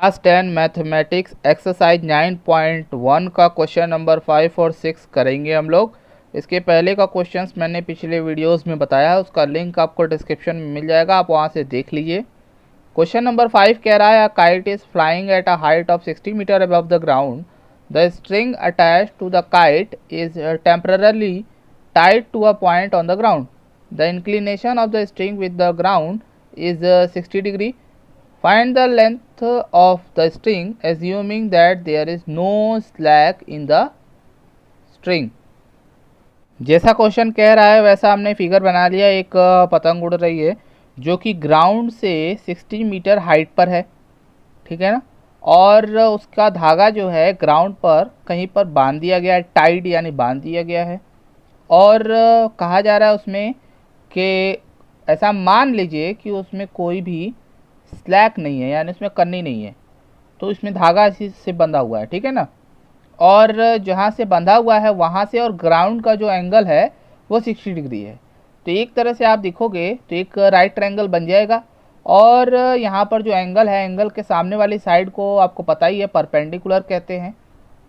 Class 10 mathematics exercise 9.1 का question number 5 और 6 करेंगे हम लोग। इसके पहले का क्वेश्चंस मैंने पिछले वीडियोस में बताया है, उसका लिंक आपको डिस्क्रिप्शन में मिल जाएगा, आप वहां से देख लीजिए। क्वेश्चन नंबर 5 कह रहा है, kite is flying at a height of 60 metre above the ground. The string attached to the kite is temporarily tied to a point on the ground. The inclination of the string with the ground is 60 degree. Find the length of the string assuming that there is no slack in the string. जैसा question कह रहा है वैसा हमने figure बना लिया। एक पतंग उड़ रही है जो कि ग्राउंड से 60 मीटर हाइट पर है, ठीक है ना, और उसका धागा जो है ग्राउंड पर कहीं पर बांध दिया गया है, टाइड यानी बांध दिया गया है। और कहा जा रहा है उसमें कि ऐसा मान लीजिए कि उसमें कोई भी स्लैक नहीं है, यानी उसमें कन्नी नहीं है, तो इसमें धागा इसी से बंधा हुआ है, ठीक है ना। और जहाँ से बंधा हुआ है वहाँ से और ग्राउंड का जो एंगल है वो 60 डिग्री है। तो एक तरह से आप देखोगे तो एक राइट ट्रायंगल बन जाएगा। और यहाँ पर जो एंगल है, एंगल के सामने वाली साइड को आपको पता ही है परपेंडिकुलर कहते हैं,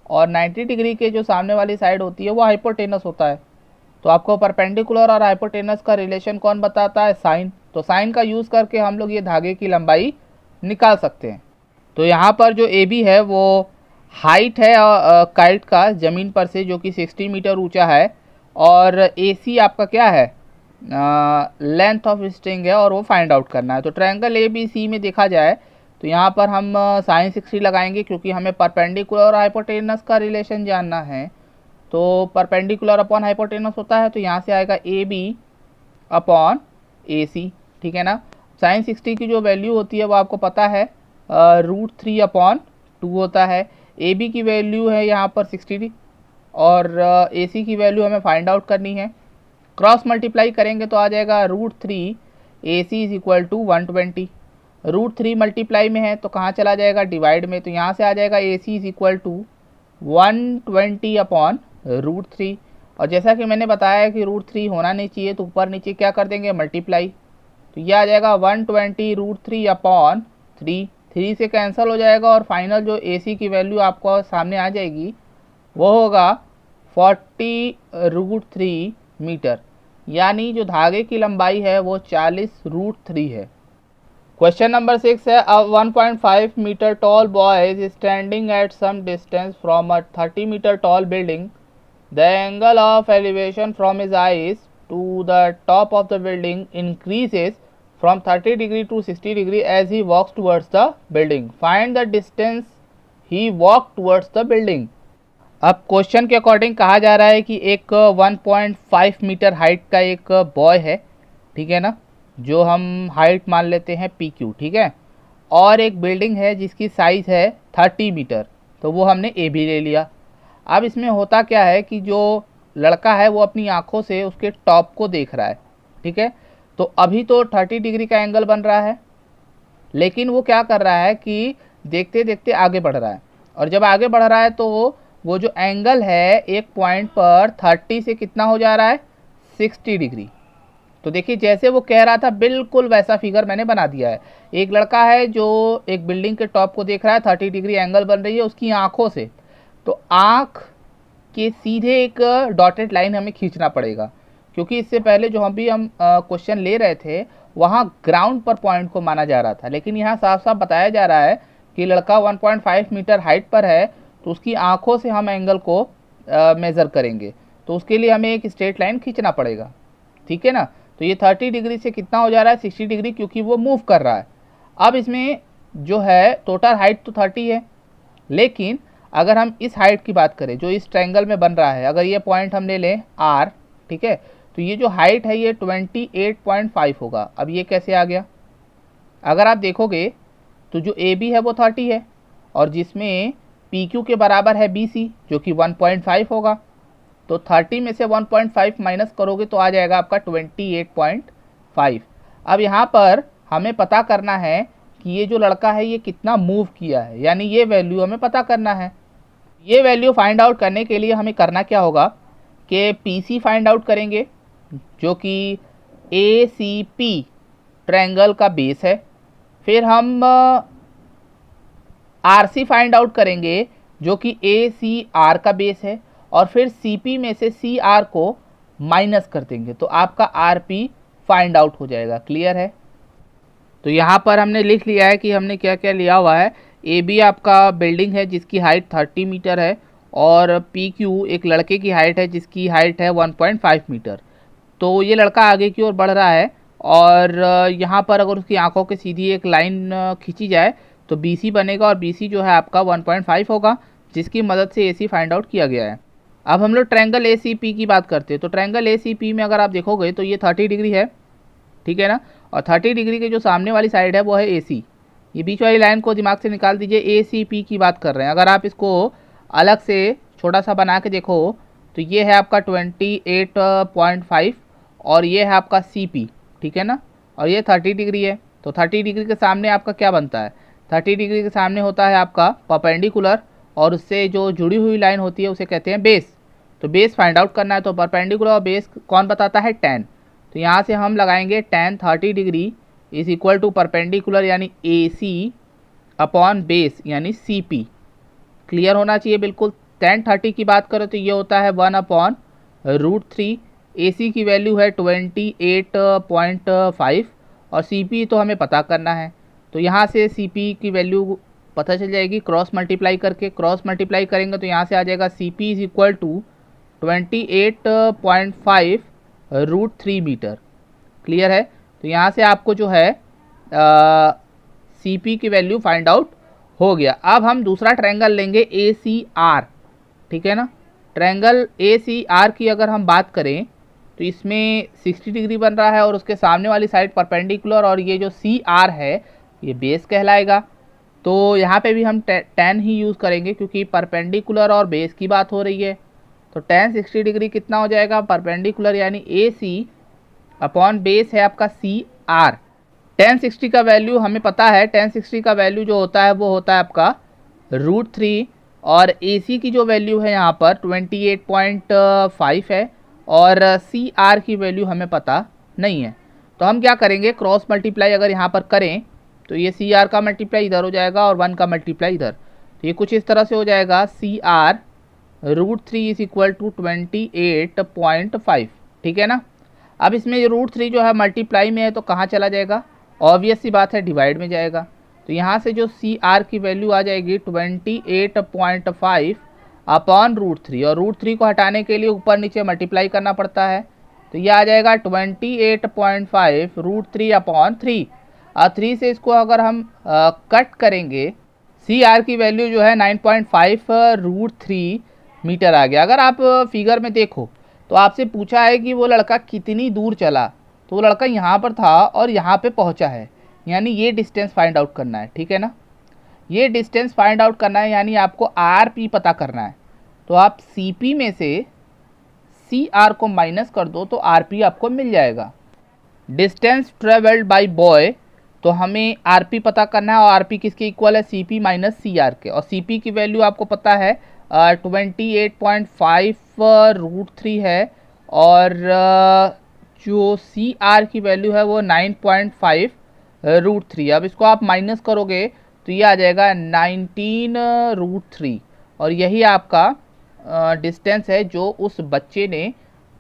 और 90 डिग्री के जो सामने वाली साइड होती है वो हाइपोटेनस होता है। तो आपको परपेंडिकुलर और हाइपोटेनस का रिलेशन कौन बताता है? साइन। तो साइन का यूज़ करके हम लोग ये धागे की लंबाई निकाल सकते हैं। तो यहाँ पर जो ए बी है वो हाइट है काइट का ज़मीन पर से, जो कि 60 मीटर ऊंचा है, और ए सी आपका क्या है? लेंथ ऑफ स्ट्रिंग है, और वो फाइंड आउट करना है। तो ट्रायंगल ए बी सी में देखा जाए तो यहाँ पर हम साइन 60 लगाएंगे, क्योंकि हमें परपेंडिकुलर और हाइपोटेनस का रिलेशन जानना है। तो परपेंडिकुलर अपॉन हाइपोटेनस होता है, तो यहाँ से आएगा ए बी अपॉन ए सी, ठीक है ना। साइन 60 की जो वैल्यू होती है वो आपको पता है √3 अपॉन 2 होता है। ए बी की वैल्यू है यहाँ पर 60 और ए सी की वैल्यू हमें फाइंड आउट करनी है। क्रॉस मल्टीप्लाई करेंगे तो आ जाएगा √3 ए सी इज इक्वल टू 120। √3 मल्टीप्लाई में है तो कहाँ चला जाएगा? डिवाइड में। तो यहाँ से आ जाएगा ए सी इज इक्वल टू 120 अपॉन √3। और जैसा कि मैंने बताया कि √3 होना नहीं चाहिए, तो ऊपर नीचे क्या कर देंगे? मल्टीप्लाई। तो ये आ जाएगा 120 √3 अपॉन 3। 3 से कैंसिल हो जाएगा और फाइनल जो ए सी की वैल्यू आपको सामने आ जाएगी वो होगा 40 √3 मीटर, यानी जो धागे की लंबाई है वो 40 √3 है। क्वेश्चन नंबर 6 है, a 1.5 metre tall boy is standing at some distance from a 30 metre tall building. The angle of elevation from his eyes to the top of the building increases from 30 degree to 60 degree as he walks towards the building. Find the distance he walk towards the building. अब question के according कहा जा रहा है कि एक 1.5 metre height का एक बॉय है, ठीक है ना, जो हम हाइट मान लेते हैं पी क्यू, ठीक है, और एक बिल्डिंग है जिसकी साइज़ है 30 मीटर, तो वो हमने ए भी ले लिया। अब इसमें होता क्या है कि जो लड़का है वो अपनी आंखों से उसके टॉप को देख रहा है, ठीक है। तो अभी तो 30 डिग्री का एंगल बन रहा है, लेकिन वो क्या कर रहा है कि देखते देखते आगे बढ़ रहा है, और जब आगे बढ़ रहा है तो वो जो एंगल है एक पॉइंट पर 30 से कितना हो जा रहा है? 60 डिग्री। तो देखिए जैसे वो कह रहा था बिल्कुल वैसा फिगर मैंने बना दिया है। एक लड़का है जो एक बिल्डिंग के टॉप को देख रहा है, 30 डिग्री एंगल बन रही है उसकी आंखों से, तो आंख के सीधे एक डॉटेड लाइन हमें खींचना पड़ेगा, क्योंकि इससे पहले जो हम क्वेश्चन ले रहे थे वहाँ ग्राउंड पर पॉइंट को माना जा रहा था, लेकिन यहाँ साफ साफ बताया जा रहा है कि लड़का 1.5 मीटर हाइट पर है, तो उसकी आंखों से हम एंगल को मेज़र करेंगे, तो उसके लिए हमें एक स्ट्रेट लाइन खींचना पड़ेगा, ठीक है ना। तो ये 30 डिग्री से कितना हो जा रहा है? 60 डिग्री, क्योंकि वो मूव कर रहा है। अब इसमें जो है टोटल हाइट तो 30 है, लेकिन अगर हम इस हाइट की बात करें जो इस ट्रायंगल में बन रहा है, अगर ये पॉइंट हम ले लें R, ठीक है, तो ये जो हाइट है ये 28.5 होगा। अब ये कैसे आ गया? अगर आप देखोगे तो जो ए बी है वो 30 है, और जिसमें पी क्यू के बराबर है बी सी जो कि 1.5 होगा, तो 30 में से 1.5 माइनस करोगे तो आ जाएगा आपका 28.5। अब यहाँ पर हमें पता करना है कि ये जो लड़का है ये कितना मूव किया है, यानी ये वैल्यू हमें पता करना है। ये वैल्यू फाइंड आउट करने के लिए हमें करना क्या होगा कि पी सी फाइंड आउट करेंगे, जो कि ए सी पी ट्रायंगल का बेस है। फिर हम आर सी फाइंड आउट करेंगे जो कि ए सी आर का बेस है, और फिर सी पी में से सी आर को माइनस कर देंगे तो आपका आर पी फाइंड आउट हो जाएगा। क्लियर है? तो यहाँ पर हमने लिख लिया है कि हमने क्या क्या लिया हुआ है। ए बी आपका बिल्डिंग है जिसकी हाइट 30 मीटर है, और पी क्यू एक लड़के की हाइट है जिसकी हाइट है 1.5 मीटर। तो ये लड़का आगे की ओर बढ़ रहा है, और यहाँ पर अगर उसकी आंखों के सीधी एक लाइन खींची जाए तो बी सी बनेगा, और बी सी जो है आपका 1.5 होगा, जिसकी मदद से ए सी फाइंड आउट किया गया है। अब हम लोग ट्रायंगल ए सी पी की बात करते हैं। तो ट्रायंगल ए सी पी में अगर आप देखोगे तो ये 30 डिग्री है, ठीक है ना, और 30 डिग्री के जो सामने वाली साइड है वो है ए सी। ये बीच वाली लाइन को दिमाग से निकाल दीजिए, ए सी पी की बात कर रहे हैं। अगर आप इसको अलग से छोटा सा बना के देखो तो ये है आपका 28.5, और ये है आपका सी पी, ठीक है ना, और ये 30 डिग्री है। तो 30 डिग्री के सामने आपका क्या बनता है? 30 डिग्री के सामने होता है आपका परपेंडिकुलर, और उससे जो जुड़ी हुई लाइन होती है उसे कहते हैं बेस। तो बेस फाइंड आउट करना है, तो परपेंडिकुलर और बेस कौन बताता है? tan। तो यहाँ से हम लगाएंगे tan 30 degree is equal to perpendicular यानी ए सी अपॉन बेस यानी सी पी। क्लियर होना चाहिए बिल्कुल। tan 30 की बात करें तो ये होता है 1/√3। ए सी की वैल्यू है 28.5, और सी पी तो हमें पता करना है। तो यहाँ से सी पी की वैल्यू पता चल जाएगी क्रॉस मल्टीप्लाई करके। क्रॉस मल्टीप्लाई करेंगे तो यहाँ से आ जाएगा C P is equal to 28.5√3 metre. Clear है? तो यहाँ से आपको जो है सी पी की वैल्यू फाइंड आउट हो गया। अब हम दूसरा ट्रायंगल लेंगे ए सी आर, ठीक है ना। ट्रायंगल ए सी आर की अगर हम बात करें तो इसमें 60 डिग्री बन रहा है, और उसके सामने वाली साइड परपेंडिकुलर, और ये जो सी आर है ये बेस कहलाएगा। तो यहाँ पे भी हम tan ही यूज़ करेंगे क्योंकि परपेंडिकुलर और बेस की बात हो रही है। तो tan 60 डिग्री कितना हो जाएगा? परपेंडिकुलर यानी ए सी अपॉन बेस है आपका सी आर। tan 60 का वैल्यू हमें पता है, tan 60 का वैल्यू जो होता है वो होता है आपका √3, और ए सी की जो वैल्यू है यहाँ पर 28.5 है, और सी आर की वैल्यू हमें पता नहीं है। तो हम क्या करेंगे? क्रॉस मल्टीप्लाई अगर यहाँ पर करें तो ये सी आर का मल्टीप्लाई इधर हो जाएगा और 1 का मल्टीप्लाई इधर। तो ये कुछ इस तरह से हो जाएगा, C R √3 is equal to 28.5, ठीक है ना। अब इसमें √3 जो है मल्टीप्लाई में है तो कहाँ चला जाएगा? ऑब्वियस सी बात है, डिवाइड में जाएगा। तो यहाँ से जो सी आर की वैल्यू आ जाएगी 28.5 अपॉन √3, और √3 को हटाने के लिए ऊपर नीचे मल्टीप्लाई करना पड़ता है। तो ये आ जाएगा 28.5 √3 अपॉन 3। और 3 से इसको अगर हम कट करेंगे, सी आर की वैल्यू जो है 9.5 √3 मीटर आ गया। अगर आप फिगर में देखो तो आपसे पूछा है कि वो लड़का कितनी दूर चला, तो वो लड़का यहाँ पर था और यहाँ पे पहुँचा है, यानी ये डिस्टेंस फाइंड आउट करना है, ठीक है ना। ये डिस्टेंस फाइंड आउट करना है, यानी आपको आर पी पता करना है। तो आप सी पी में से सी आर को माइनस कर दो तो आर पी आपको मिल जाएगा। डिस्टेंस ट्रेवल्ड बाय बॉय, तो हमें आर पी पता करना है, और आर पी किसके इक्वल है? C P minus C R के। और सी पी की वैल्यू आपको पता है 28.5 √3 है, और जो सी आर की वैल्यू है वो 9.5 √3। अब इसको आप माइनस करोगे तो ये आ जाएगा 19 √3, और यही आपका डिस्टेंस है जो उस बच्चे ने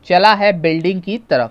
चला है बिल्डिंग की तरफ।